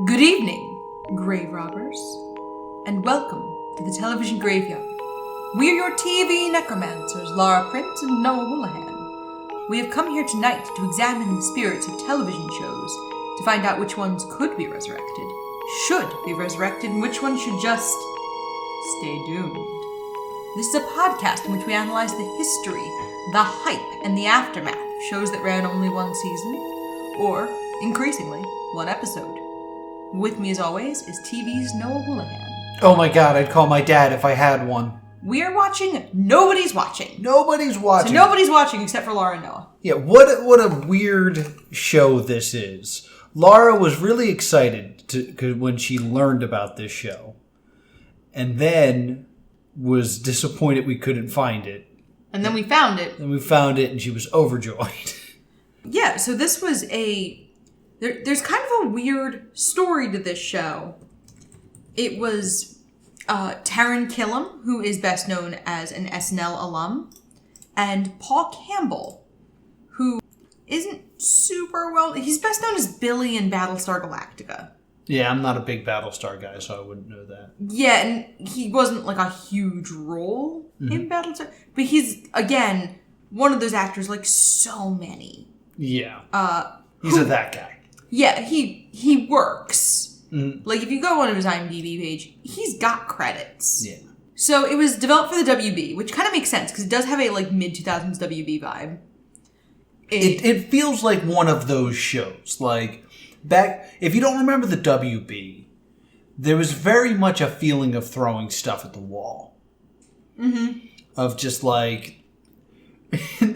Good evening, grave robbers, and welcome to the television graveyard. We are your TV necromancers, Lara Prince and Noah Houlihan. We have come here tonight to examine the spirits of television shows, to find out which ones could be resurrected, should be resurrected, and which ones should just stay doomed. This is a podcast in which we analyze the history, the hype, and the aftermath of shows that ran only one season, or, increasingly, one episode. With me, as always, is TV's Noah Houlihan. Oh my god, I'd call my dad if I had one. We are watching Nobody's Watching. Nobody's watching. So nobody's watching except for Laura and Noah. Yeah, what a weird show this is. Laura was really excited when she learned about this show. And then was disappointed we couldn't find it. And then we found it. And we found it and she was overjoyed. Yeah, so this was there's kind of a weird story to this show. It was Taran Killam, who is best known as an SNL alum, and Paul Campbell, who isn't super well... He's best known as Billy in Battlestar Galactica. Yeah, I'm not a big Battlestar guy, so I wouldn't know that. Yeah, and he wasn't like a huge role in Battlestar. But he's, again, one of those actors like so many. Yeah. He's that guy. Yeah, he works. Mm. Like, if you go on his IMDb page, he's got credits. Yeah. So, it was developed for the WB, which kind of makes sense, because it does have a, like, mid-2000s WB vibe. It feels like one of those shows. Like, if you don't remember the WB, there was very much a feeling of throwing stuff at the wall. Mm-hmm. Of just, like...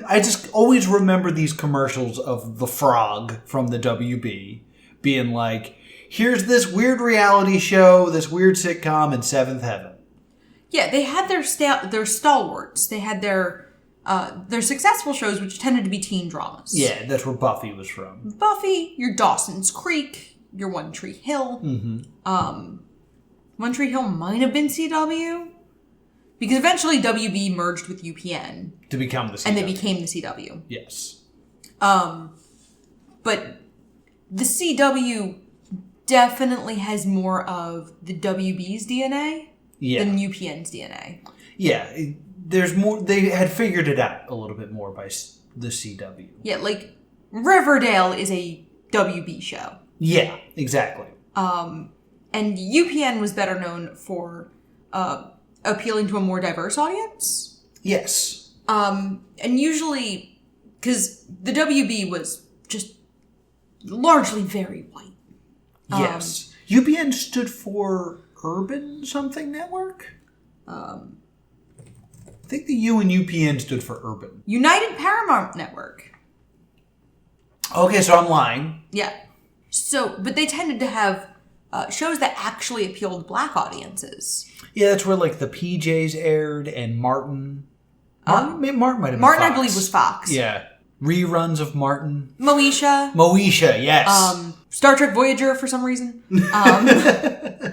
I just always remember these commercials of the frog from the WB being like, here's this weird reality show, this weird sitcom, and Seventh Heaven. Yeah, they had their stalwarts. They had their successful shows, which tended to be teen dramas. Yeah, that's where Buffy was from. Buffy, your Dawson's Creek, your One Tree Hill. Mm-hmm. One Tree Hill might have been CW. Because eventually WB merged with UPN. To become the CW. And they became the CW. Yes. But the CW definitely has more of the WB's DNA than UPN's DNA. Yeah. There's more. They had figured it out a little bit more by the CW. Yeah, like Riverdale is a WB show. Yeah, exactly. And UPN was better known for... appealing to a more diverse audience. Yes. And usually, because the WB was just largely very white. Yes. UPN stood for Urban something network? I think the U in UPN stood for Urban. United Paramount Network. Okay, so I'm lying. Yeah. So, but they tended to have shows that actually appealed to black audiences. Yeah, that's where, like, the PJs aired and Martin. Martin might have been Martin, Fox. I believe, was Fox. Yeah. Reruns of Martin. Moesha, yes. Star Trek Voyager, for some reason. I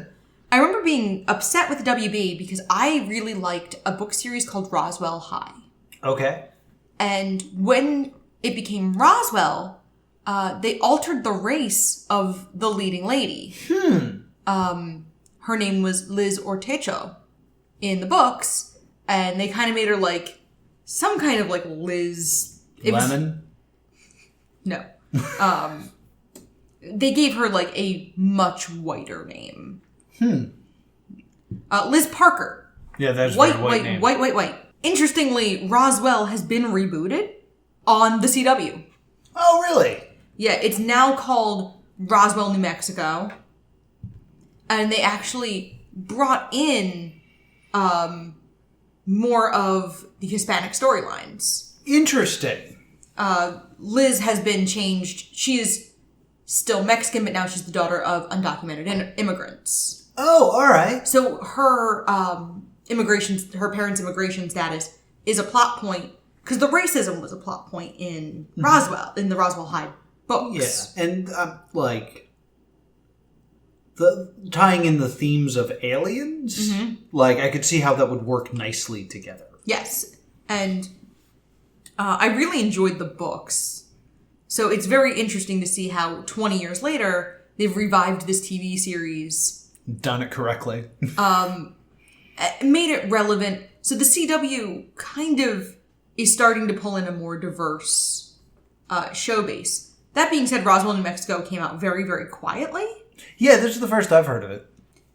remember being upset with the WB because I really liked a book series called Roswell High. Okay. And when it became Roswell, they altered the race of the leading lady. Her name was Liz Ortecho in the books, and they kind of made her like some kind of like Liz... Lemon? No. They gave her like a much whiter name. Liz Parker. Yeah, that's a white name. White. Interestingly, Roswell has been rebooted on the CW. Oh, really? Yeah, it's now called Roswell, New Mexico. And they actually brought in more of the Hispanic storylines. Interesting. Liz has been changed. She is still Mexican, but now she's the daughter of undocumented immigrants. Oh, all right. So her parents' immigration status is a plot point, because the racism was a plot point in Roswell, in the Roswell High books. Yeah, and like... tying in the themes of aliens, like I could see how that would work nicely together. Yes, and I really enjoyed the books. So it's very interesting to see how 20 years later They've revived this TV series. Done it correctly. Made it relevant. So the CW kind of is starting to pull in a more diverse show base. That being said, Roswell, New Mexico came out very, very quietly. Yeah, this is the first I've heard of it.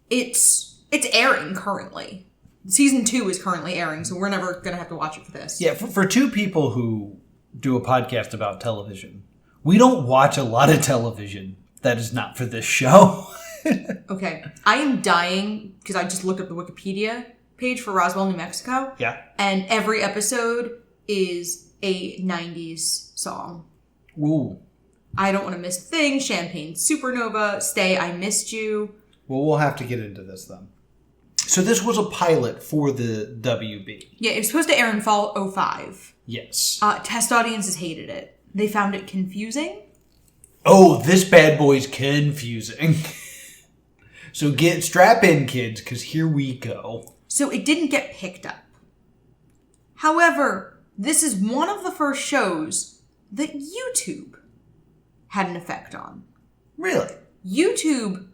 It's airing currently. Season 2 is currently airing, so we're never going to have to watch it for this. Yeah, for two people who do a podcast about television, we don't watch a lot of television that is not for this show. Okay. I am dying because I just looked up the Wikipedia page for Roswell, New Mexico. Yeah. And every episode is a 90s song. Ooh. I Don't Want to Miss a Thing, Champagne Supernova, Stay, I Missed You. Well, we'll have to get into this then. So this was a pilot for the WB. Yeah, it was supposed to air in fall 2005. Yes. Test audiences hated it. They found it confusing. Oh, this bad boy's confusing. So strap in, kids, because here we go. So it didn't get picked up. However, this is one of the first shows that YouTube had an effect on. Really? YouTube,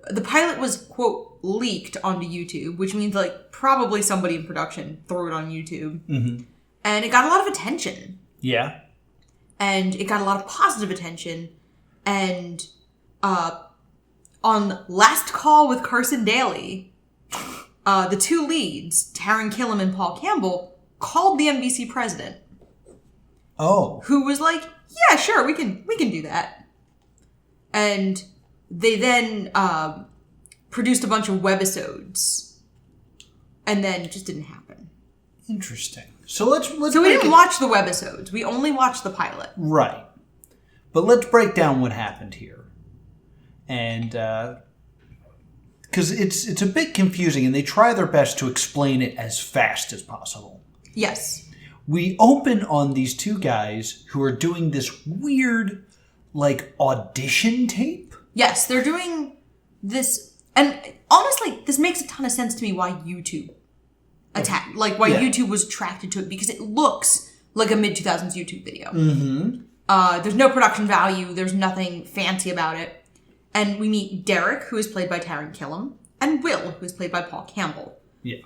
the pilot was, quote, leaked onto YouTube, which means, like, probably somebody in production threw it on YouTube. Mm-hmm. And it got a lot of attention. Yeah. And it got a lot of positive attention. And on Last Call with Carson Daly, the two leads, Taran Killam and Paul Campbell, called the NBC president. Oh. Who was like, yeah, sure, we can do that. And they then produced a bunch of webisodes. And then it just didn't happen. Interesting. So let's So we didn't watch the webisodes. We only watched the pilot. Right. But let's break down what happened here. And because it's a bit confusing, and they try their best to explain it as fast as possible. Yes. We open on these two guys who are doing this weird, like, audition tape. Yes, they're doing this, and honestly, this makes a ton of sense to me why YouTube YouTube was attracted to it, because it looks like a mid-2000s YouTube video. Mm-hmm. There's no production value, there's nothing fancy about it. And we meet Derrick, who is played by Taran Killam, and Will, who is played by Paul Campbell. Yeah.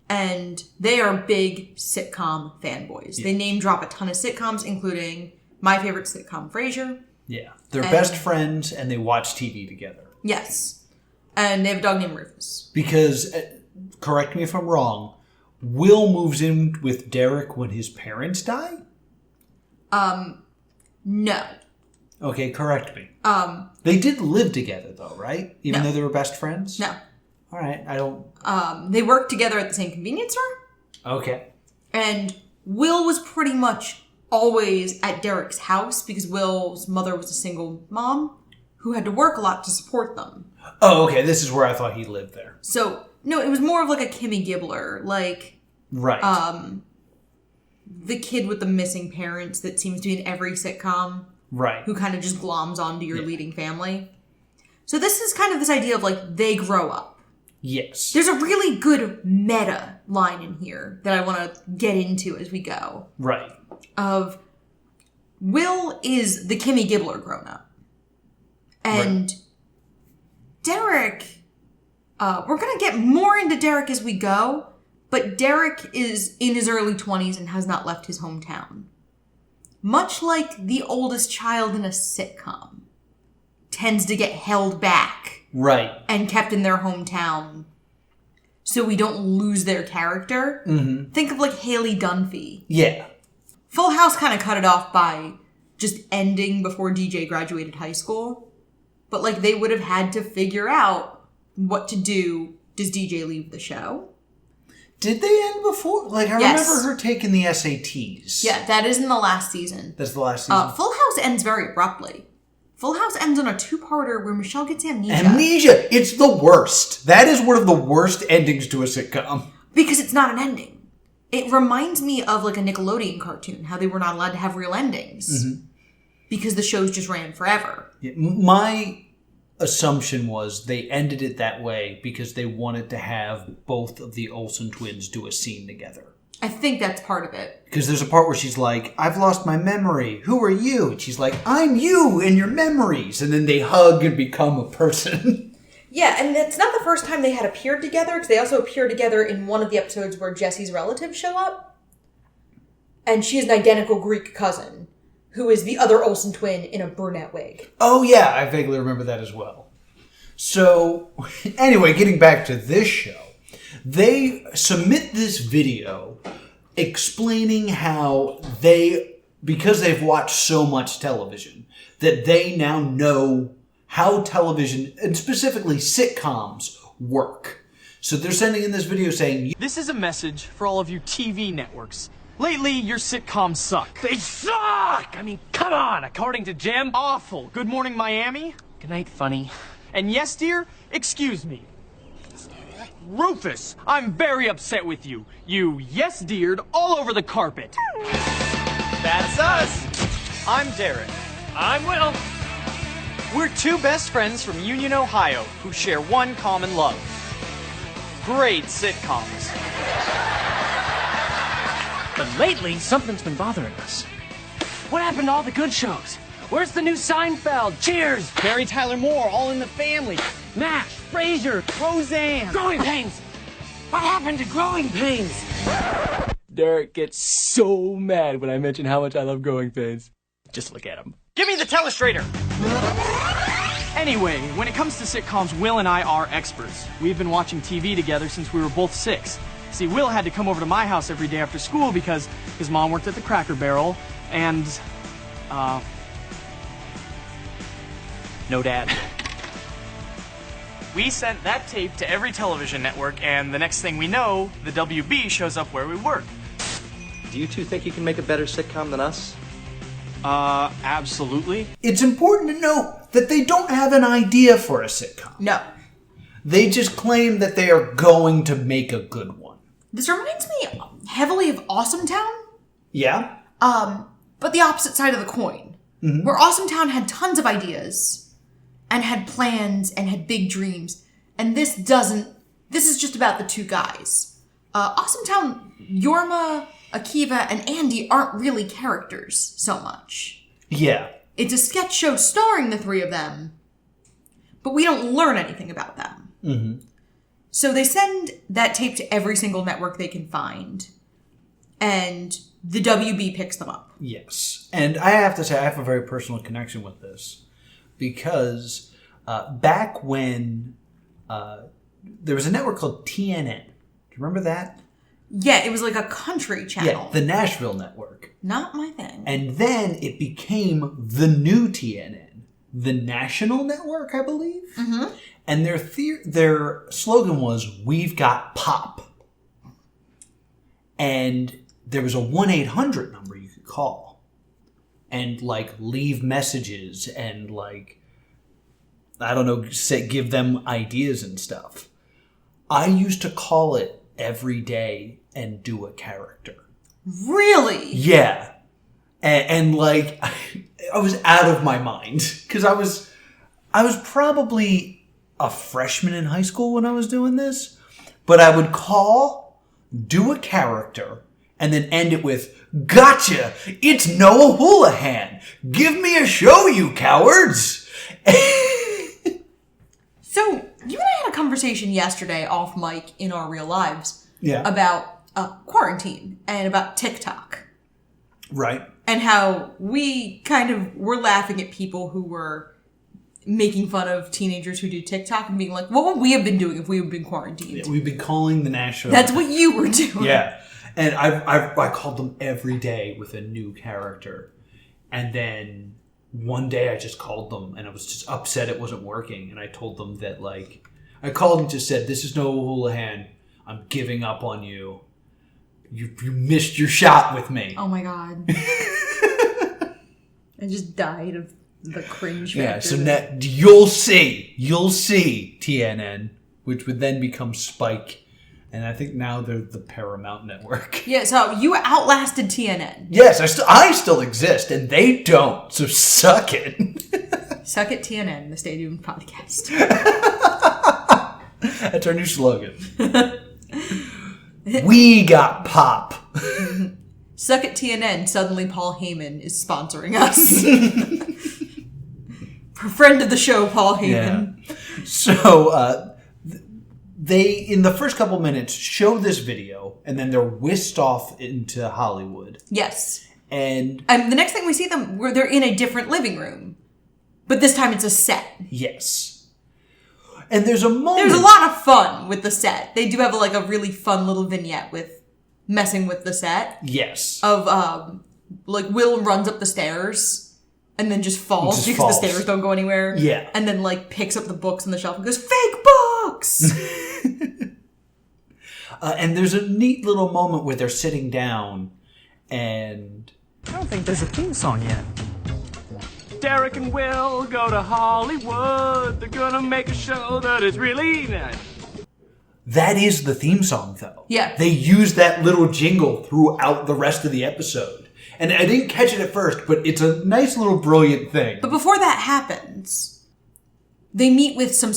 And they are big sitcom fanboys. Yeah. They name drop a ton of sitcoms, including my favorite sitcom, Voyager. Yeah. They're best friends, and they watch TV together. Yes. And they have a dog named Rufus. Because, correct me if I'm wrong, Will moves in with Derrick when his parents die? No. Okay, correct me. They did live together, though, right? Even No. though they were best friends? No. All right, I don't... They worked together at the same convenience store. Okay. And Will was pretty much always at Derrick's house because Will's mother was a single mom who had to work a lot to support them. Oh, okay, this is where I thought he lived there. So, no, it was more of like a Kimmy Gibbler, like... Right. The kid with the missing parents that seems to be in every sitcom. Right. Who kind of just gloms onto your leading family. So this is kind of this idea of like, they grow up. Yes. There's a really good meta line in here that I want to get into as we go. Right. Of Will is the Kimmy Gibbler grown up. And Derrick, we're going to get more into Derrick as we go, but Derrick is in his early 20s and has not left his hometown. Much like the oldest child in a sitcom tends to get held back. Right. And kept in their hometown so we don't lose their character. Mm-hmm. Think of like Haley Dunphy. Yeah. Full House kind of cut it off by just ending before DJ graduated high school. But like they would have had to figure out what to do. Does DJ leave the show? Did they end before? Like, I remember her taking the SATs. Yeah, that is in the last season. That's the last season? Full House ends very abruptly. Full House ends on a two-parter where Michelle gets amnesia. Amnesia! It's the worst. That is one of the worst endings to a sitcom. Because it's not an ending. It reminds me of like a Nickelodeon cartoon, how they were not allowed to have real endings. Mm-hmm. Because the shows just ran forever. Yeah, my assumption was they ended it that way because they wanted to have both of the Olsen twins do a scene together. I think that's part of it. Because there's a part where she's like, I've lost my memory. Who are you? And she's like, I'm you and your memories. And then they hug and become a person. Yeah, and it's not the first time they had appeared together, because they also appear together in one of the episodes where Jesse's relatives show up. And she is an identical Greek cousin, who is the other Olsen twin in a brunette wig. Oh, yeah, I vaguely remember that as well. So, anyway, getting back to this show, they submit this video explaining how because they've watched so much television, that they now know how television, and specifically sitcoms, work. So they're sending in this video saying, this is a message for all of you TV networks. Lately, your sitcoms suck. They suck! I mean, come on! According to Jim, awful. Good Morning Miami? Good night, funny. And yes, dear, excuse me. Rufus, I'm very upset with you. You yes-deared all over the carpet. That's us. I'm Derrick. I'm Will. We're two best friends from Union, Ohio, who share one common love. Great sitcoms. But lately, something's been bothering us. What happened to all the good shows? Where's the new Seinfeld? Cheers! Mary Tyler Moore, All in the Family. MASH, Frasier, Roseanne. Growing Pains! What happened to Growing Pains? Derrick gets so mad when I mention how much I love Growing Pains. Just look at him. Give me the telestrator. Anyway, when it comes to sitcoms, Will and I are experts. We've been watching TV together since we were both 6. See, Will had to come over to my house every day after school because his mom worked at the Cracker Barrel, and, no dad. We sent that tape to every television network, and the next thing we know, the WB shows up where we work. Do you two think you can make a better sitcom than us? Absolutely. it's important to note that they don't have an idea for a sitcom. No. They just claim that they are going to make a good one. This reminds me heavily of Awesome Town. Yeah? But the opposite side of the coin. Mm-hmm. Where Awesome Town had tons of ideas and had plans and had big dreams. And this doesn't. This is just about the two guys. Awesome Town, Yorma, Akiva, and Andy aren't really characters so much. Yeah. It's a sketch show starring the three of them, but we don't learn anything about them. Mm-hmm. So they send that tape to every single network they can find, and the WB picks them up. Yes. And I have to say, I have a very personal connection with this, because back when there was a network called TNN. Do you remember that? Yeah, it was like a country channel. Yeah, the Nashville network. Not my thing. And then it became the new TNN, the National Network, I believe. Mm-hmm. And their slogan was, "We've got pop." And there was a 1-800 number you could call and like leave messages and like, I don't know, give them ideas and stuff. I used to call it every day and do a character. Really? Yeah. And like, I was out of my mind because I was probably a freshman in high school when I was doing this, but I would call, do a character, and then end it with, "Gotcha! It's Noah Houlihan! Give me a show, you cowards!" So, you and I had a conversation yesterday off mic in our real lives about quarantine and about TikTok. Right. And how we kind of were laughing at people who were making fun of teenagers who do TikTok and being like, what would we have been doing if we had been quarantined? Yeah, we've been calling the National. That's what you were doing. Yeah. And I called them every day with a new character. And then one day I just called them and I was just upset it wasn't working. And I told them that, like, I called and just said, "This is Noah Houlihan. I'm giving up on you. You missed your shot with me." Oh my God. I just died of the cringe factor. Yeah, so you'll see TNN, which would then become Spike. And I think now they're the Paramount Network. Yeah, so you outlasted TNN. Yes, I still exist, and they don't. So suck it. Suck it, TNN, the Stay Tuned podcast. That's our new slogan. We got pop. Suck at TNN, suddenly Paul Heyman is sponsoring us. Friend of the show, Paul Heyman. Yeah. So, they, in the first couple minutes, show this video, and then they're whisked off into Hollywood. Yes. And the next thing we see them, where they're in a different living room. But this time it's a set. Yes. And there's a moment... There's a lot of fun with the set. They do have a really fun little vignette with messing with the set. Yes. Of, Will runs up the stairs and then just falls because the stairs don't go anywhere. Yeah. And then, picks up the books on the shelf and goes, fake books! And there's a neat little moment where they're sitting down and... I don't think there's a theme song yet. Derrick and Will go to Hollywood. They're gonna make a show that is really nice. That is the theme song, though. Yeah. They use that little jingle throughout the rest of the episode. And I didn't catch it at first, but it's a nice little brilliant thing. But before that happens, they meet with some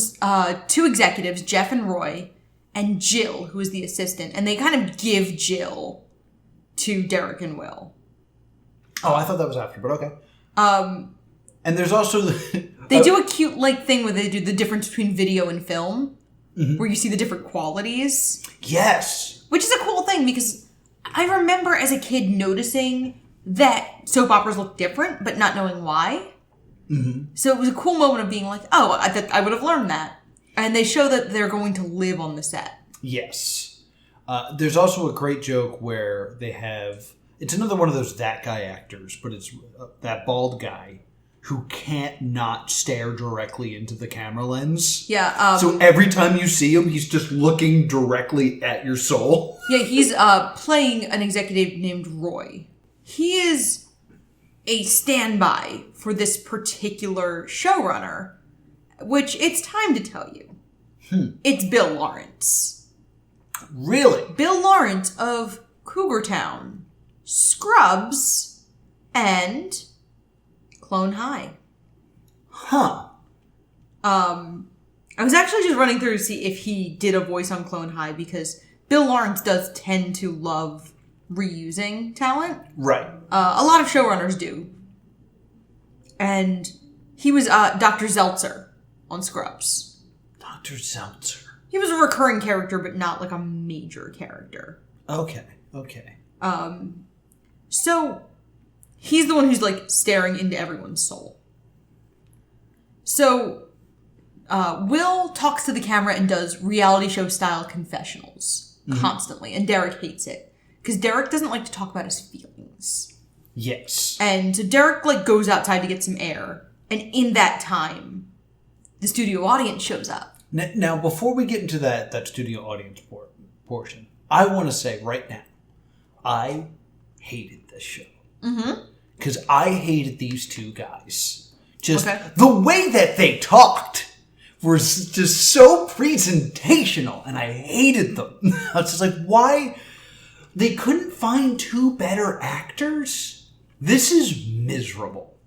two executives, Jeff and Roy, and Jill, who is the assistant. And they kind of give Jill to Derrick and Will. Oh, I thought that was after, but okay. And there's also... They do a cute, thing where they do the difference between video and film, where you see the different qualities. Yes! Which is a cool thing, because I remember as a kid noticing that soap operas look different, but not knowing why. Mm-hmm. So it was a cool moment of being like, oh, I would have learned that. And they show that they're going to live on the set. Yes. There's also a great joke where they have... It's another one of those that guy actors, but it's that bald guy who can't not stare directly into the camera lens. Yeah. So every time you see him, he's just looking directly at your soul. Yeah, he's playing an executive named Roy. He is a standby for this particular showrunner, which it's time to tell you. It's Bill Lawrence. Really? Bill Lawrence of Cougar Town, Scrubs, and Clone High. Huh. I was actually just running through to see if he did a voice on Clone High, because Bill Lawrence does tend to love reusing talent. Right. A lot of showrunners do. And he was Dr. Zeltzer on Scrubs. Dr. Zeltzer. He was a recurring character, but not a major character. Okay. So, he's the one who's, staring into everyone's soul. So, Will talks to the camera and does reality show style confessionals constantly, and Derrick hates it. Because Derrick doesn't like to talk about his feelings. Yes. And so Derrick, goes outside to get some air, and in that time, the studio audience shows up. Now, before we get into that studio audience portion, I want to say right now, I hated this show. Because I hated these two guys. Just the way that they talked was just so presentational, and I hated them. I was just like, why? They couldn't find two better actors? This is miserable.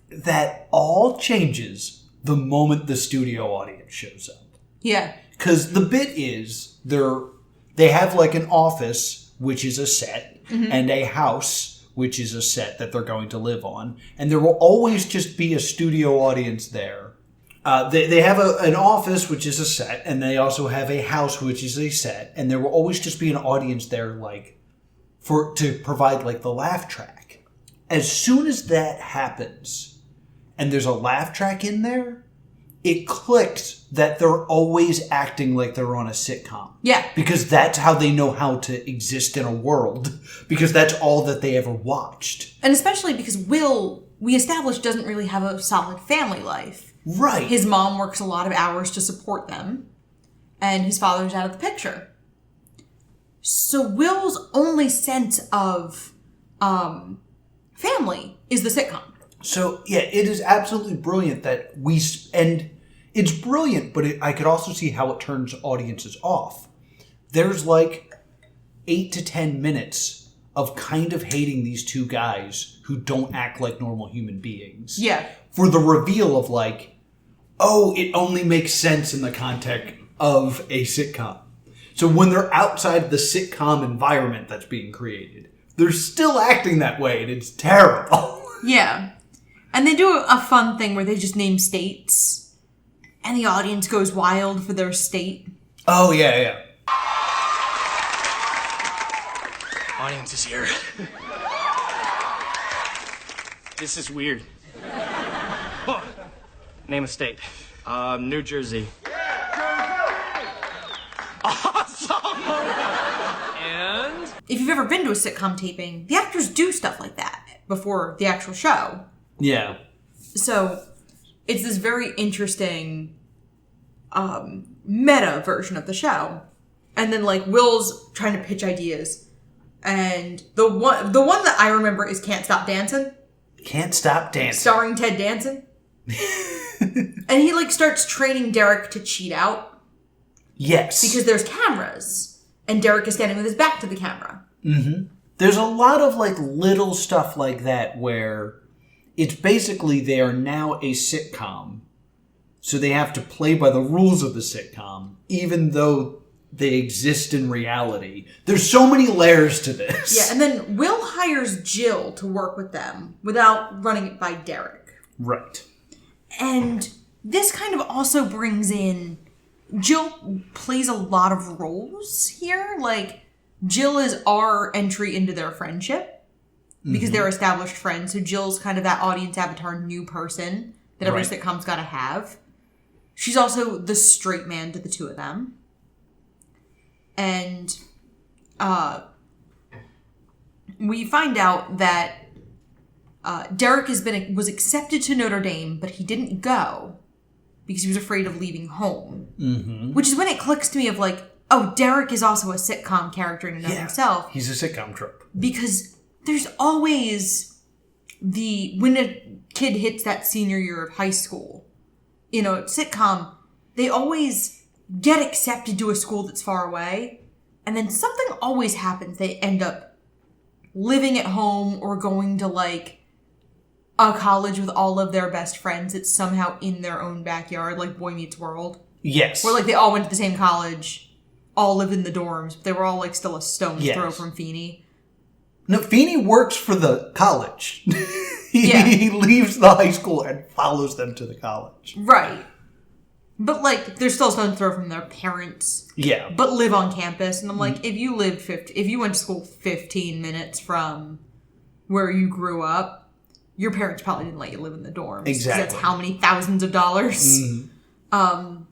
That all changes the moment the studio audience shows up. Yeah. Because the bit is, they have an office, which is a set, and a house, which is a set that they're going to live on. And there will always just be a studio audience there. They have an office, which is a set, and they also have a house, which is a set. And there will always just be an audience there, to provide, the laugh track. As soon as that happens, and there's a laugh track in there, it clicks that they're always acting like they're on a sitcom. Yeah. Because that's how they know how to exist in a world. Because that's all that they ever watched. And especially because Will, we established, doesn't really have a solid family life. Right. His mom works a lot of hours to support them. And his father's out of the picture. So Will's only sense of family is the sitcom. So, yeah, it is absolutely brilliant that and it's brilliant, but I could also see how it turns audiences off. There's 8 to 10 minutes of kind of hating these two guys who don't act like normal human beings. Yeah. For the reveal of it only makes sense in the context of a sitcom. So when they're outside the sitcom environment that's being created, they're still acting that way, and it's terrible. Yeah. And they do a fun thing where they just name states, and the audience goes wild for their state. Oh, yeah. Audience is here. This is weird. Name a state. New Jersey. Awesome! And? If you've ever been to a sitcom taping, the actors do stuff like that before the actual show. Yeah. So, it's this very interesting meta version of the show. And then, like, Will's trying to pitch ideas. And the one that I remember is Can't Stop Dancing. Can't Stop Dancing. Starring Ted Danson. And he, like, starts training Derrick to cheat out. Yes. Because there's cameras. And Derrick is standing with his back to the camera. Mm-hmm. There's a lot of, like, little stuff like that where it's basically they are now a sitcom. So they have to play by the rules of the sitcom, even though they exist in reality. There's so many layers to this. Yeah, and then Will hires Jill to work with them without running it by Derrick. Right. And this kind of also brings in... Jill plays a lot of roles here. Like, Jill is our entry into their friendship because they're established friends. So Jill's kind of that audience avatar new person that every sitcom's got to have. She's also the straight man to the two of them. And we find out that Derrick was accepted to Notre Dame, but he didn't go because he was afraid of leaving home. Mm-hmm. Which is when it clicks to me of like, oh, Derrick is also a sitcom character in and of himself. He's a sitcom trope. Because there's always when a kid hits that senior year of high school, you know, sitcom, they always get accepted to a school that's far away, and then something always happens. They end up living at home or going to, like, a college with all of their best friends. It's somehow in their own backyard, like Boy Meets World. Yes. Where, like, they all went to the same college, all lived in the dorms, but they were all, like, still a stone's throw from Feeney. No, Feeney works for the college. Yeah. He leaves the high school and follows them to the college. Right. But, like, they're still a stone's throw from their parents. Yeah. But live on campus. And I'm like, if you went to school 15 minutes from where you grew up, your parents probably didn't let you live in the dorms. Exactly. That's how many thousands of dollars. Mm-hmm.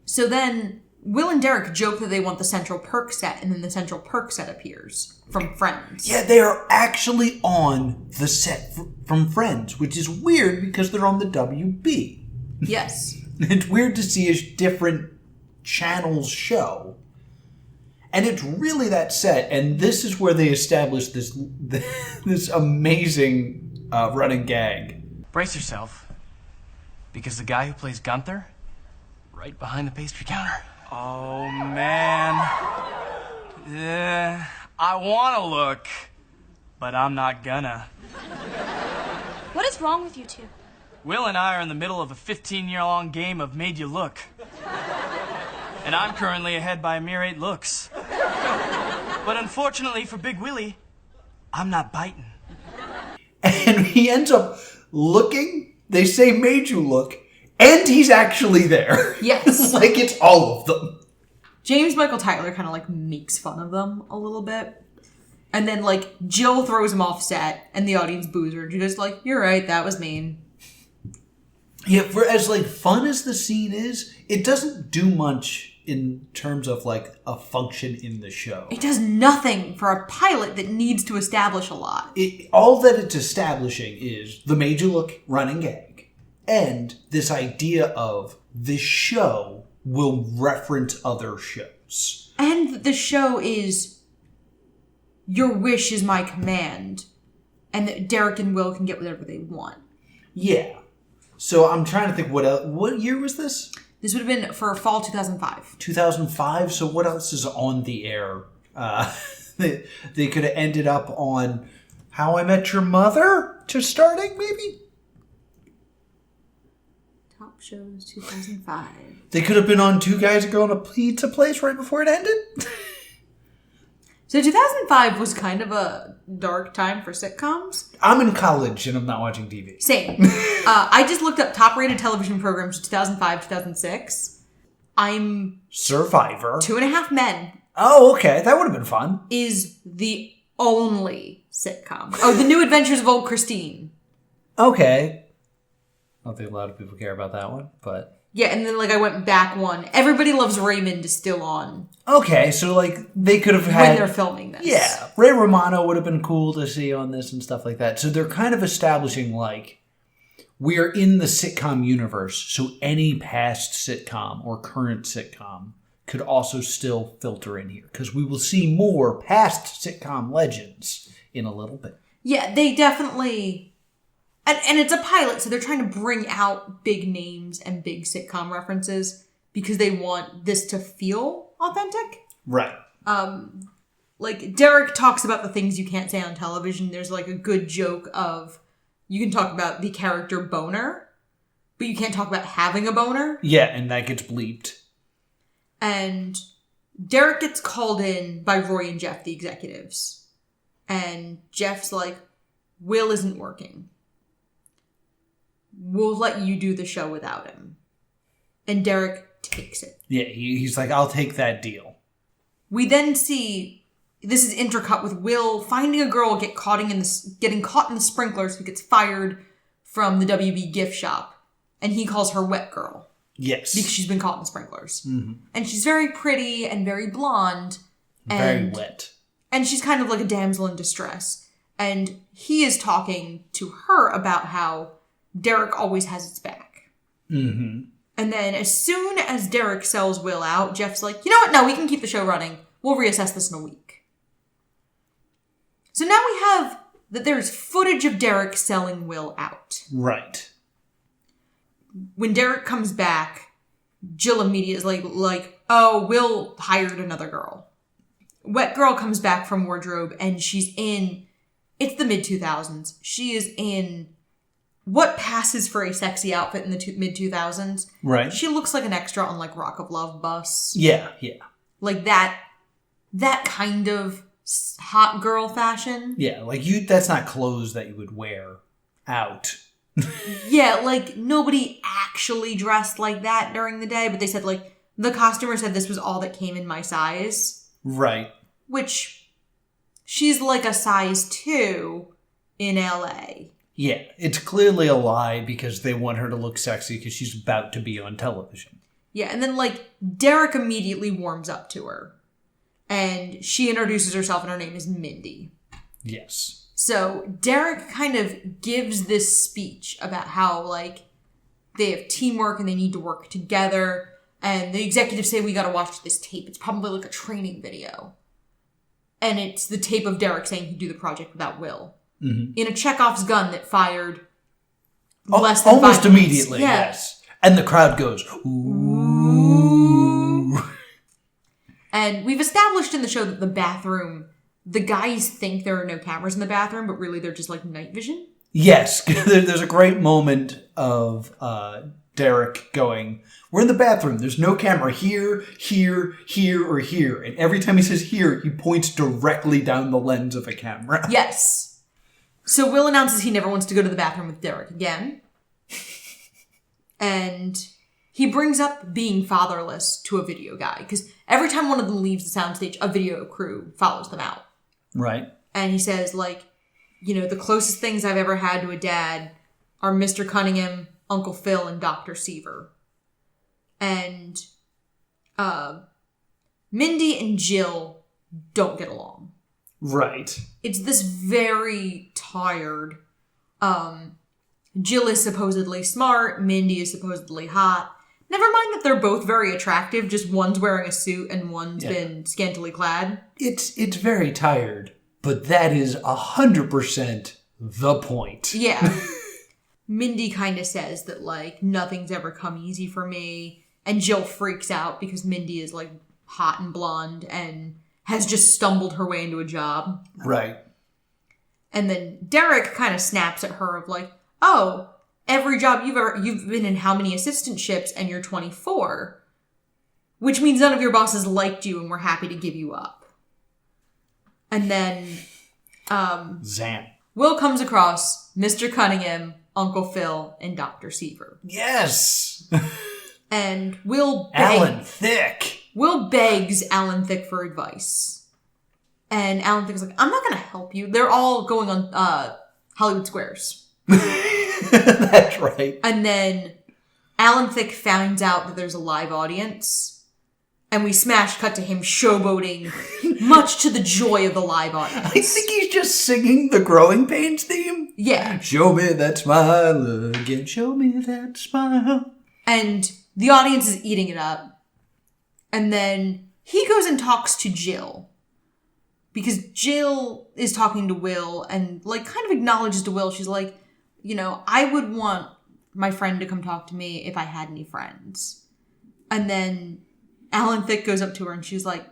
So then Will and Derrick joke that they want the Central Perk set, and then the Central Perk set appears from Friends. Yeah, they are actually on the set from Friends, which is weird because they're on the WB. Yes. It's weird to see a different channel's show. And it's really that set, and this is where they establish this amazing running gag. Brace yourself, because the guy who plays Gunther, right behind the pastry counter. Oh, man. I want to look, but I'm not gonna. What is wrong with you two? Will and I are in the middle of a 15-year-long game of Made You Look. And I'm currently ahead by a mere 8 looks. But unfortunately for Big Willie, I'm not biting. And he ends up looking, they say made you look, and he's actually there. Yes. Like it's all of them. James Michael Tyler kind of, like, makes fun of them a little bit. And then, like, Jill throws him off set, and the audience boos her. And she goes, like, you're right, that was mean. Yeah, for as, like, fun as the scene is, it doesn't do much in terms of, like, a function in the show. It does nothing for a pilot that needs to establish a lot. All that it's establishing is the made you look running gag, and this idea of this show will reference other shows. And the show is your wish is my command, and that Derrick and Will can get whatever they want. Yeah. So I'm trying to think what year was this? This would have been for fall 2005. 2005. So what else is on the air? They could have ended up on How I Met Your Mother to starting, maybe? Top shows 2005. They could have been on Two Guys Go on a Pizza Place right before it ended. So 2005 was kind of a dark time for sitcoms. I'm in college and I'm not watching TV. Same. I just looked up top-rated television programs 2005, 2006. I'm Survivor. 2.5 Men. Oh, okay. That would have been fun. Is the only sitcom. Oh, The New Adventures of Old Christine. Okay. I don't think a lot of people care about that one, but... Yeah, and then, I went back one. Everybody Loves Raymond is still on. Okay, so, they could have had... When they're filming this. Yeah. Ray Romano would have been cool to see on this and stuff like that. So they're kind of establishing, we're in the sitcom universe, so any past sitcom or current sitcom could also still filter in here. Because we will see more past sitcom legends in a little bit. Yeah, they definitely... And it's a pilot, so they're trying to bring out big names and big sitcom references because they want this to feel authentic. Right. Derrick talks about the things you can't say on television. There's a good joke of you can talk about the character boner, but you can't talk about having a boner. Yeah, and that gets bleeped. And Derrick gets called in by Roy and Jeff, the executives. And Jeff's like, Will isn't working. We'll let you do the show without him. And Derrick takes it. Yeah, he's like, I'll take that deal. We then see, this is intercut with Will finding a girl getting caught in the sprinklers who gets fired from the WB gift shop. And he calls her Wet Girl. Yes. Because she's been caught in the sprinklers. Mm-hmm. And she's very pretty and very blonde. Very wet. And she's kind of like a damsel in distress. And he is talking to her about how Derrick always has its back. Mm-hmm. And then as soon as Derrick sells Will out, Jeff's like, you know what? No, we can keep the show running. We'll reassess this in a week. So now we have that there's footage of Derrick selling Will out. Right. When Derrick comes back, Jill immediately is like, oh, Will hired another girl. Wet Girl comes back from wardrobe and she's in, it's the mid-2000s. She is in what passes for a sexy outfit in the mid-2000s. Right. She looks like an extra on Rock of Love bus. Yeah. That kind of hot girl fashion. Yeah, that's not clothes that you would wear out. Yeah, nobody actually dressed like that during the day, but they said, the costumer said this was all that came in my size. Right. Which, she's a size 2 in LA. Yeah, it's clearly a lie because they want her to look sexy because she's about to be on television. Yeah, and then, Derrick immediately warms up to her. And she introduces herself and her name is Mindy. Yes. So Derrick kind of gives this speech about how, they have teamwork and they need to work together. And the executives say, we gotta watch this tape. It's probably a training video. And it's the tape of Derrick saying he'd do the project without Will. Mm-hmm. In a Chekhov's gun that fired less than almost 5 minutes. immediately, Yeah. yes. And the crowd goes, ooh. And we've established in the show that the bathroom, the guys think there are no cameras in the bathroom, but really they're just night vision. Yes. There's a great moment of Derrick going, we're in the bathroom. There's no camera here, here, here, or here. And every time he says here, he points directly down the lens of a camera. Yes. So Will announces he never wants to go to the bathroom with Derrick again. And he brings up being fatherless to a video guy. Because every time one of them leaves the soundstage, a video crew follows them out. Right. And he says, the closest things I've ever had to a dad are Mr. Cunningham, Uncle Phil, and Dr. Seaver. And Mindy and Jill don't get along. Right. It's this very tired, Jill is supposedly smart, Mindy is supposedly hot. Never mind that they're both very attractive, just one's wearing a suit and one's been scantily clad. It's very tired, but that is 100% the point. Yeah. Mindy kind of says that, nothing's ever come easy for me, and Jill freaks out because Mindy is, hot and blonde and has just stumbled her way into a job. Right. And then Derrick kind of snaps at her of oh, every job you've been in how many assistantships, and you're 24, which means none of your bosses liked you and were happy to give you up. And then Zan. Will comes across Mr. Cunningham, Uncle Phil, and Dr. Seaver. Yes! And Will Alan Thicke. Will begs Alan Thicke for advice. And Alan Thicke's like, I'm not going to help you. They're all going on Hollywood Squares. That's right. And then Alan Thicke finds out that there's a live audience. And we smash cut to him showboating, much to the joy of the live audience. I think he's just singing the Growing Pains theme. Yeah. Show me that smile again. Show me that smile. And the audience is eating it up. And then he goes and talks to Jill. Because Jill is talking to Will and, like, kind of acknowledges to Will. She's like, you know, I would want my friend to come talk to me if I had any friends. And then Alan Thicke goes up to her and he's like,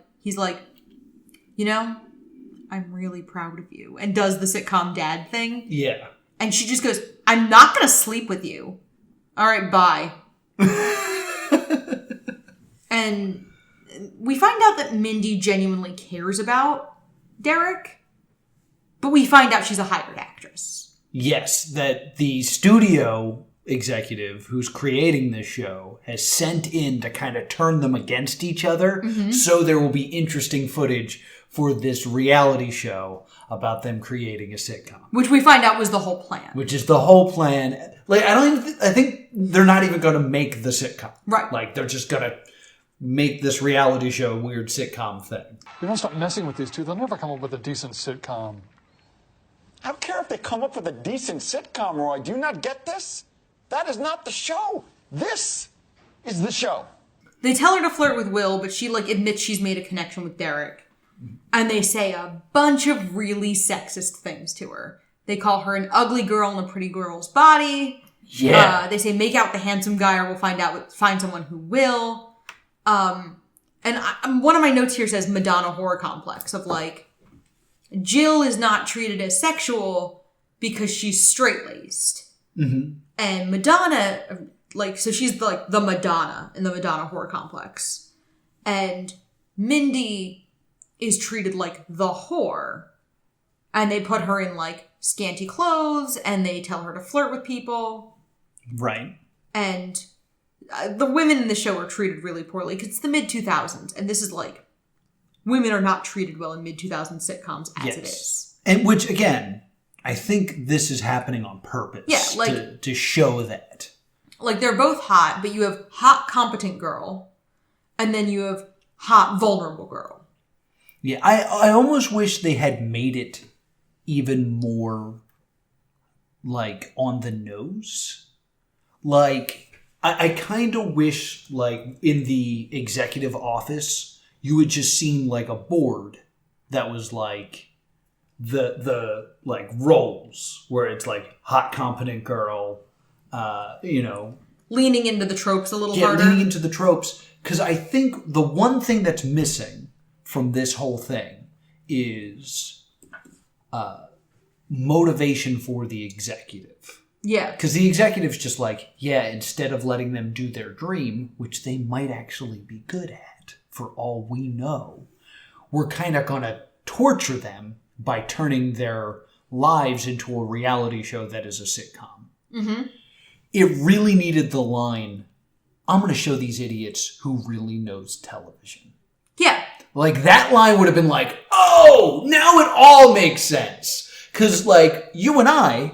you know, I'm really proud of you. And does the sitcom dad thing. Yeah. And she just goes, I'm not going to sleep with you. All right, bye. And we find out that Mindy genuinely cares about Derrick, but we find out she's a hired actress. Yes, that the studio executive who's creating this show has sent in to kind of turn them against each other, so there will be interesting footage for this reality show about them creating a sitcom. Which we find out was the whole plan. Which is the whole plan. Like, I think they're not even going to make the sitcom. Right. Like, they're just going to make this reality show weird sitcom thing. You don't stop messing with these two, they'll never come up with a decent sitcom. I don't care if they come up with a decent sitcom, Roy. Do you not get this? That is not the show. This is the show. They tell her to flirt with Will, but she, like, admits she's made a connection with Derrick. And they say a bunch of really sexist things to her. They call her an ugly girl in a pretty girl's body. Yeah. They say, make out the handsome guy or we'll find someone who will. And one of my notes here says Madonna horror complex of, like, Jill is not treated as sexual because she's straight-laced. Mm-hmm. And Madonna, like, so she's like the Madonna in the Madonna horror complex. And Mindy is treated like the whore. And they put her in, like, scanty clothes and they tell her to flirt with people. Right. And the women in the show are treated really poorly because it's the mid-2000s. And this is like, women are not treated well in mid-2000s sitcoms as it is. And which, again, I think this is happening on purpose. Yeah, like, to show that. Like, they're both hot, but you have hot, competent girl. And then you have hot, vulnerable girl. Yeah, I almost wish they had made it even more, like, on the nose. Like, I kind of wish, like, in the executive office, you had just seen, like, a board that was, like, the like, roles, where it's, like, hot, competent girl, you know. Leaning into the tropes a little harder. Yeah, leaning into the tropes. Because I think the one thing that's missing from this whole thing is motivation for the executive. Yeah. Because the executive's just like, yeah, instead of letting them do their dream, which they might actually be good at, for all we know, we're kind of going to torture them by turning their lives into a reality show that is a sitcom. Mm-hmm. It really needed the line, I'm going to show these idiots who really knows television. Yeah. Like, that line would have been like, oh, now it all makes sense. Because, like, you and I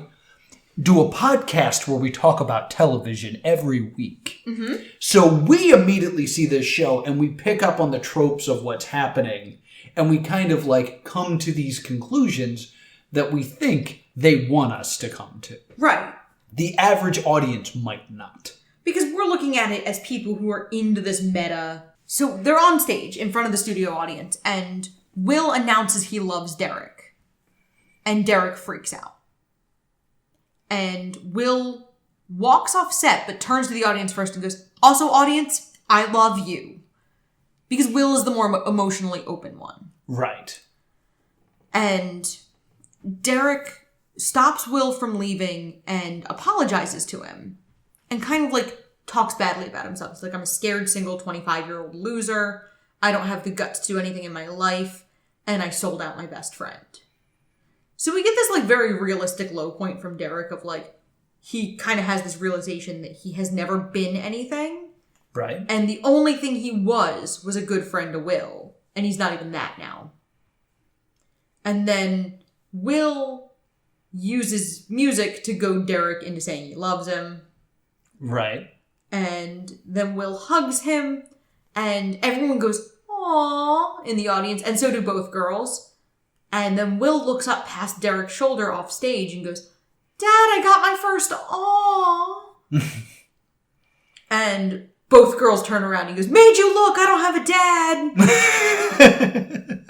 do a podcast where we talk about television every week. Mm-hmm. So we immediately see this show and we pick up on the tropes of what's happening. And we kind of, like, come to these conclusions that we think they want us to come to. Right. The average audience might not. Because we're looking at it as people who are into this meta. So they're on stage in front of the studio audience, and Will announces he loves Derrick. And Derrick freaks out. And Will walks off set, but turns to the audience first and goes, also, audience, I love you. Because Will is the more emotionally open one. Right. And Derrick stops Will from leaving and apologizes to him. And kind of like talks badly about himself. He's like, I'm a scared, single, 25-year-old loser. I don't have the guts to do anything in my life. And I sold out my best friend. So we get this like very realistic low point from Derrick of like, he kind of has this realization that he has never been anything. Right. And the only thing he was a good friend to Will. And he's not even that now. And then Will uses music to goad Derrick into saying he loves him. Right. And then Will hugs him, and everyone goes, "Aww," in the audience, and so do both girls. And then Will looks up past Derrick's shoulder off stage and goes, "Dad, I got my first aww." And both girls turn around and he goes, "Made you look, I don't have a dad."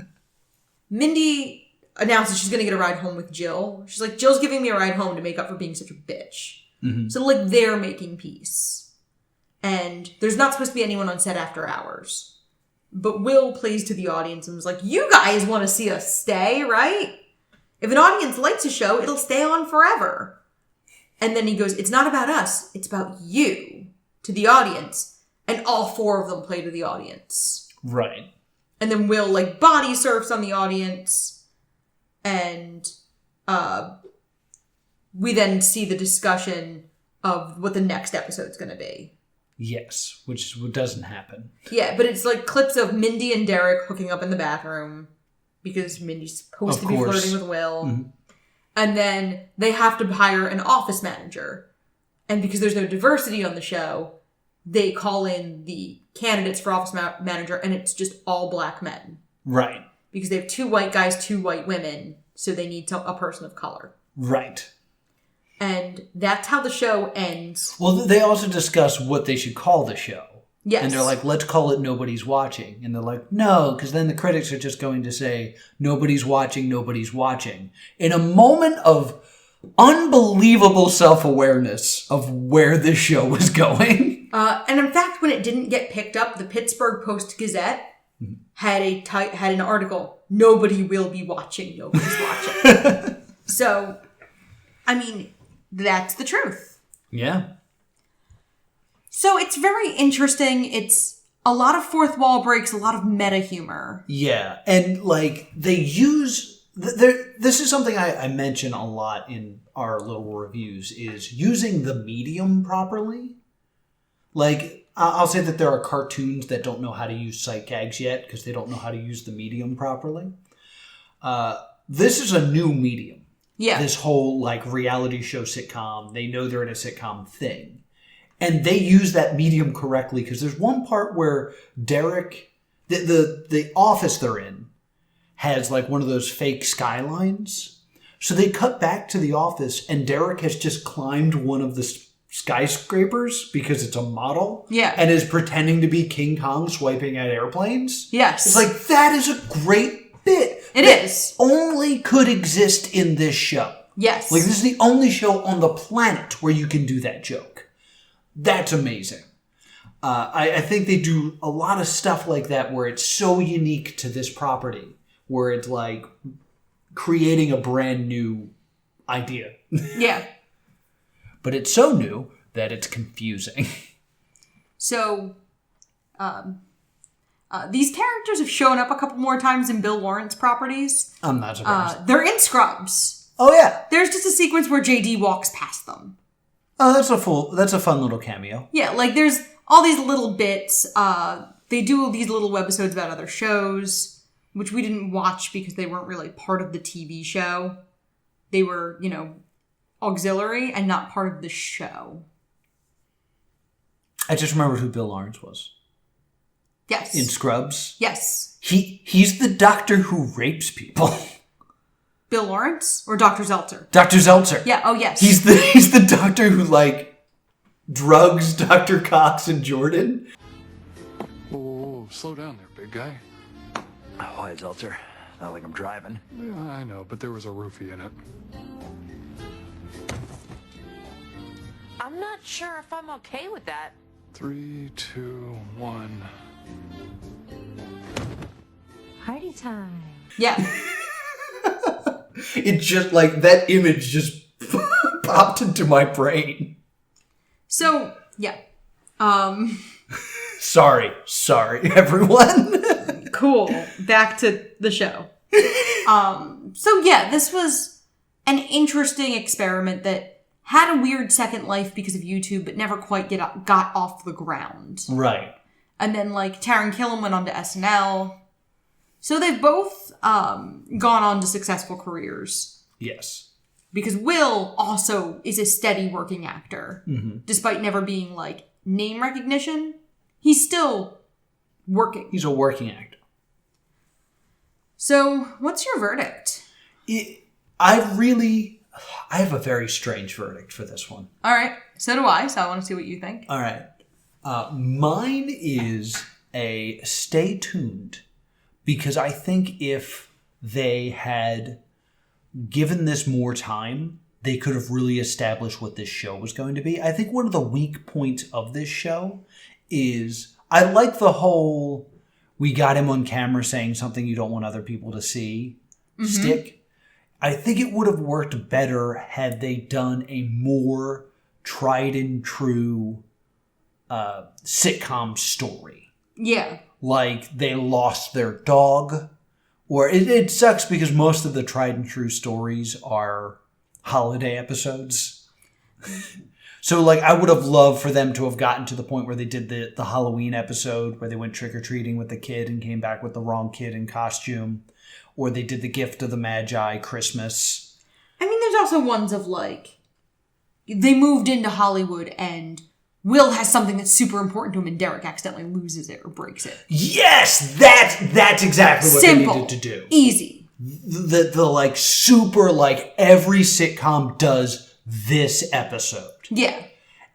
Mindy announces she's going to get a ride home with Jill. She's like, Jill's giving me a ride home to make up for being such a bitch. Mm-hmm. So, like, they're making peace. And there's not supposed to be anyone on set after hours. But Will plays to the audience and was like, you guys want to see us stay, right? If an audience likes a show, it'll stay on forever. And then he goes, it's not about us, it's about you, to the audience. And all four of them play to the audience. Right. And then Will, like, body surfs on the audience. And we then see the discussion of what the next episode's going to be. Yes, which doesn't happen. Yeah, but it's like clips of Mindy and Derrick hooking up in the bathroom because Mindy's supposed to be flirting with Will. Mm-hmm. And then they have to hire an office manager. And because there's no diversity on the show, they call in the candidates for office manager, and it's just all black men. Right. Because they have 2 white guys, 2 white women, so they need a person of color. Right. And that's how the show ends. Well, they also discuss what they should call the show. Yes. And they're like, let's call it Nobody's Watching. And they're like, no, because then the critics are just going to say, nobody's watching, nobody's watching. In a moment of unbelievable self-awareness of where this show was going. And in fact, when it didn't get picked up, the Pittsburgh Post-Gazette had an article, nobody will be watching, nobody's watching. So, I mean, that's the truth. Yeah. So it's very interesting. It's a lot of fourth wall breaks, a lot of meta humor. Yeah. And like they use, this is something I mention a lot in our little reviews, is using the medium properly. Like, I'll say that there are cartoons that don't know how to use sight gags yet because they don't know how to use the medium properly. This is a new medium. Yeah. This whole like reality show sitcom, they know they're in a sitcom thing. And they use that medium correctly because there's one part where Derrick, the office they're in, has like one of those fake skylines. So they cut back to the office and Derrick has just climbed one of the skyscrapers because it's a model. Yeah. And is pretending to be King Kong swiping at airplanes. Yes. It's like, that is a great bit. It is. Only could exist in this show. Yes. Like, this is the only show on the planet where you can do that joke. That's amazing. I think they do a lot of stuff like that where it's so unique to this property, where it's like creating a brand new idea. Yeah. But it's so new that it's confusing. So, these characters have shown up a couple more times in Bill Lawrence properties. I'm not surprised. They're in Scrubs. Oh, yeah. There's just a sequence where JD walks past them. Oh, that's a fun little cameo. Yeah, like there's all these little bits. They do these little webisodes about other shows, which we didn't watch because they weren't really part of the TV show. They were, auxiliary and not part of the show. I just remembered who Bill Lawrence was. Yes. In Scrubs. Yes. He's the doctor who rapes people. Bill Lawrence or Dr. Zeltzer? Dr. Zeltzer. Yeah, oh yes. He's the doctor who like drugs Dr. Cox and Jordan. Whoa, slow down there, big guy. Oh, hey, Zeltzer. Not like I'm driving. Yeah, I know, but there was a roofie in it. I'm not sure if I'm okay with that. 3, 2, 1. Party time. Yeah. It just, like, that image just popped into my brain. So, yeah. Sorry, everyone. Cool. Back to the show. So yeah, this was an interesting experiment that had a weird second life because of YouTube, but never quite got off the ground. Right. And then, like, Taran Killam went on to SNL. So they've both gone on to successful careers. Yes. Because Will also is a steady working actor. Mm-hmm. Despite never being, like, name recognition. He's still working. He's a working actor. So, what's your verdict? I have a very strange verdict for this one. All right. So do I. So I want to see what you think. All right. Mine is a stay tuned, because I think if they had given this more time, they could have really established what this show was going to be. I think one of the weak points of this show is I like the whole we got him on camera saying something you don't want other people to see stick. I think it would have worked better had they done a more tried and true sitcom story. Yeah. Like they lost their dog. Or it sucks because most of the tried and true stories are holiday episodes. So, like, I would have loved for them to have gotten to the point where they did the Halloween episode where they went trick-or-treating with the kid and came back with the wrong kid in costume. Or they did the Gift of the Magi Christmas. I mean, there's also ones of, like, they moved into Hollywood and Will has something that's super important to him and Derrick accidentally loses it or breaks it. Yes! That's exactly what they needed to do. Easy. The like, super, like, every sitcom does this episode. Yeah.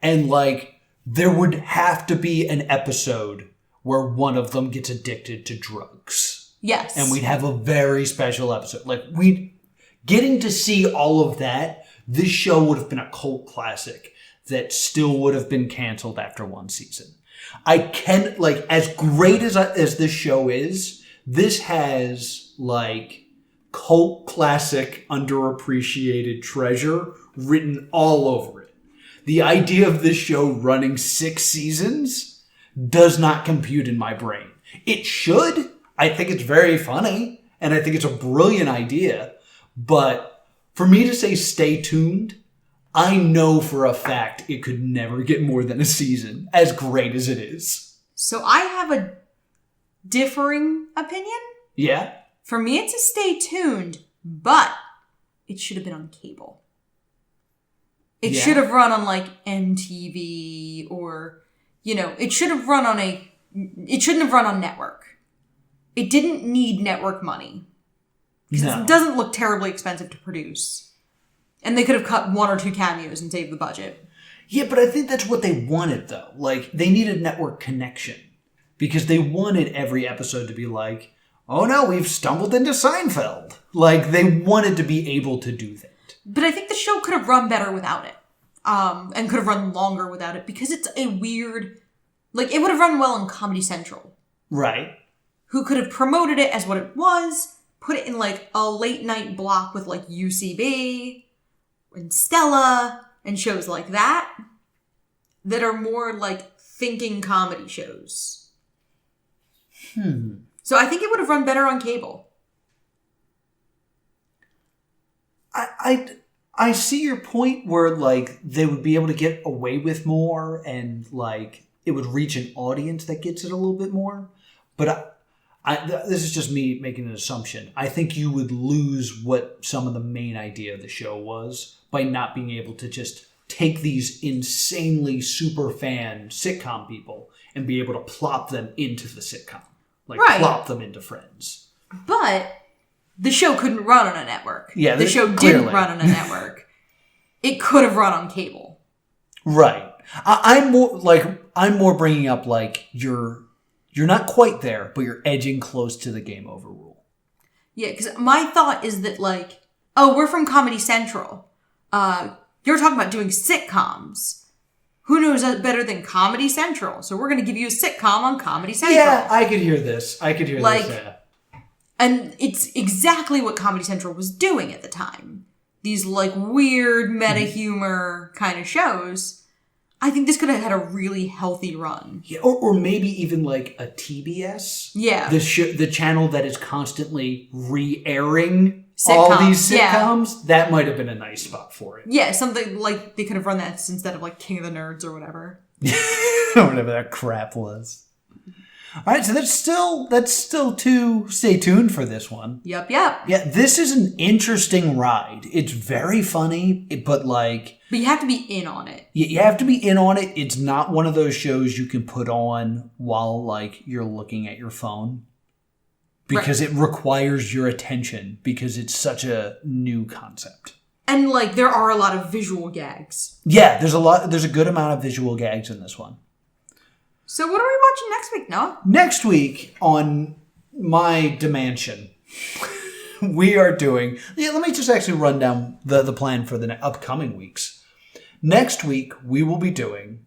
And, like, there would have to be an episode where one of them gets addicted to drugs. Yes. And we'd have a very special episode. Like, getting to see all of that, this show would have been a cult classic that still would have been canceled after one season. As great as this show is, this has, like, cult classic underappreciated treasure written all over it. The idea of this show running 6 seasons does not compute in my brain. It should. I think it's very funny, and I think it's a brilliant idea. But for me to say stay tuned, I know for a fact it could never get more than a season, as great as it is. So I have a differing opinion. Yeah? For me, it's a stay tuned, but it should have been on cable. It should have run on, like, MTV or, it should have run on it shouldn't have run on network. It didn't need network money. Because it doesn't look terribly expensive to produce. And they could have cut 1 or 2 cameos and saved the budget. Yeah, but I think that's what they wanted, though. Like, they needed network connection. Because they wanted every episode to be like, oh no, we've stumbled into Seinfeld. Like, they wanted to be able to do that. But I think the show could have run better without it. And could have run longer without it. Because it's a weird... Like, it would have run well on Comedy Central. Right. Who could have promoted it as what it was, put it in, like, a late night block with, like, UCB and Stella and shows like that are more, like, thinking comedy shows. So I think it would have run better on cable. I see your point where, like, they would be able to get away with more and, like, it would reach an audience that gets it a little bit more. But this is just me making an assumption. I think you would lose what some of the main idea of the show was by not being able to just take these insanely super fan sitcom people and be able to plop them into the sitcom. Like, plop them into Friends. But the show couldn't run on a network. Yeah, the show didn't run on a network. It could have run on cable. Right. I'm more bringing up, like, you're not quite there, but you're edging close to the game over rule. Yeah, because my thought is that, like, oh, we're from Comedy Central. You're talking about doing sitcoms. Who knows that better than Comedy Central? So we're going to give you a sitcom on Comedy Central. Yeah, I could hear this. Yeah. And it's exactly what Comedy Central was doing at the time. These, like, weird meta-humor kind of shows. I think this could have had a really healthy run. Yeah, or maybe even, like, a TBS. Yeah. The channel that is constantly re-airing all these sitcoms. Yeah. That might have been a nice spot for it. Yeah, something like they could have run that instead of, like, King of the Nerds or whatever. Whatever that crap was. All right, so that's still to stay tuned for this one. Yep. Yeah, this is an interesting ride. It's very funny, but you have to be in on it. You have to be in on it. It's not one of those shows you can put on while, like, you're looking at your phone. Because it requires your attention, because it's such a new concept. And, like, there are a lot of visual gags. Yeah, there's a good amount of visual gags in this one. So what are we watching next week, Noah? Next week on my dimension, we are doing... Yeah, let me just actually run down the plan for the upcoming weeks. Next week, we will be doing...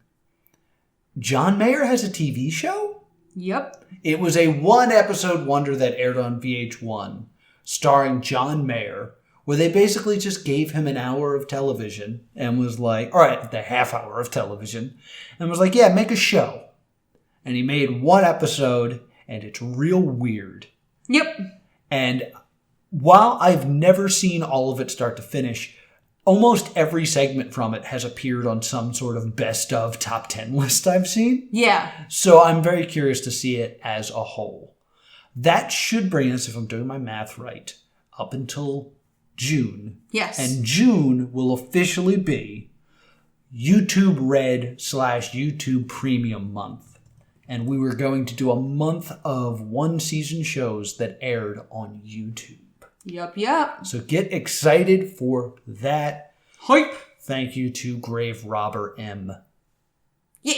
John Mayer Has a TV Show? Yep. It was a one-episode wonder that aired on VH1, starring John Mayer, where they basically just gave him an hour of television and was like... All right, the half hour of television. And was like, yeah, make a show. And he made one episode, and it's real weird. Yep. And while I've never seen all of it start to finish, almost every segment from it has appeared on some sort of best of top 10 list I've seen. Yeah. So I'm very curious to see it as a whole. That should bring us, if I'm doing my math right, up until June. Yes. And June will officially be YouTube Red / YouTube Premium month. And we were going to do a month of one-season shows that aired on YouTube. Yep. So get excited for that. Hype. Thank you to Grave Robber M. Yeah.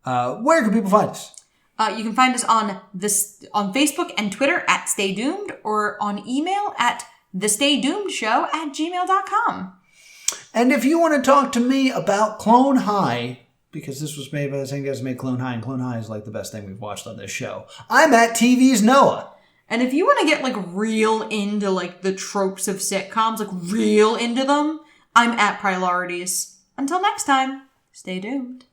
Where can people find us? You can find us on Facebook and Twitter at Stay Doomed, or on email at thestaydoomedshow@gmail.com. And if you want to talk to me about Clone High... because this was made by the same guys who made Clone High, and Clone High is like the best thing we've watched on this show. I'm at TV's Noah. And if you want to get, like, real into, like, the tropes of sitcoms, like, real into them, I'm at Priorities. Until next time, stay doomed.